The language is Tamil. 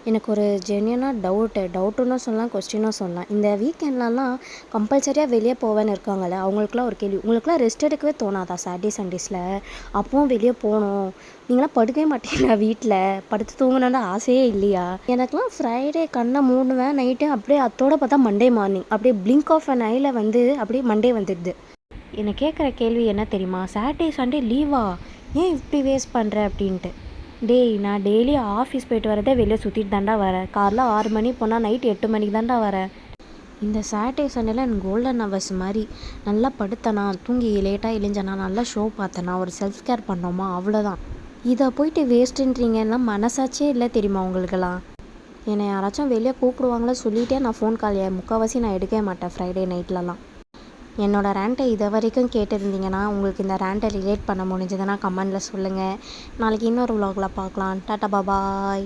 எனக்கு ஒரு ஜென்யூனாக டவுட்டுன்னு சொல்லலாம், கொஸ்டினும் சொல்லலாம். இந்த வீக்கெண்ட்லலாம் கம்பல்சரியாக வெளியே போவேன்னு இருக்காங்கல்ல, அவங்களுக்குலாம் ஒரு கேள்வி. உங்களுக்குலாம் ரெஸ்ட் எடுக்கவே தோணாதா சாட்டர்டே, சண்டேஸில்? அப்பவும் வெளியே போகணும். நீங்களாம் படுக்கவே மாட்டீங்களா வீட்டில்? படுத்து தூங்கணுன்ற ஆசையே இல்லையா? எனக்குலாம் ஃப்ரைடே கண்ணை மூடுவேன், நைட்டு அப்படியே அத்தோட பார்த்தா மண்டே மார்னிங் அப்படியே பிளிங்க் ஆஃப் அன் ஐயில் வந்து அப்படியே மண்டே வந்துடுது. என்னை கேட்குற கேள்வி என்ன தெரியுமா? சாட்டர்டே சண்டே லீவா? ஏன் இப்படி வேஸ்ட் பண்ணுற அப்படின்ட்டு. டேய், நான் டெய்லி ஆஃபீஸ் போயிட்டு வரதே வெளியே சுற்றிட்டு தாண்டா வரேன். காலைல 6 மணி போனால் நைட்டு 8 மணிக்கு தாண்டா வரேன். இந்த சாட்டர்டே சண்டேல எனக்கு கோல்டன் ஹவர்ஸ் மாதிரி. நல்லா படுத்தனா, தூங்கி லேட்டாக எழுஞ்சனா, நல்லா ஷோ பார்த்தனா, ஒரு செல்ஃப் கேர் பண்ணோமா, அவ்வளோதான். இதை போயிட்டு வேஸ்ட்டுன்றீங்கன்னா மனசாச்சே இல்லை தெரியுமா உங்களுக்கெல்லாம்? என்னை யாராச்சும் வெளியே கூப்பிடுவாங்களோ சொல்லிகிட்டே நான் ஃபோன் கால் முக்கால்வாசி நான் எடுக்கவே மாட்டேன் ஃப்ரைடே நைட்லலாம். என்னோடய ரேண்ட்டை இது வரைக்கும் கேட்டிருந்தீங்கன்னா, உங்களுக்கு இந்த ரேண்ட்டை ரிலேட் பண்ண முடிஞ்சதுன்னா கமெண்டில் சொல்லுங்கள். நாளைக்கு இன்னொரு vlogல பார்க்கலாம். டாட்டா பாய்.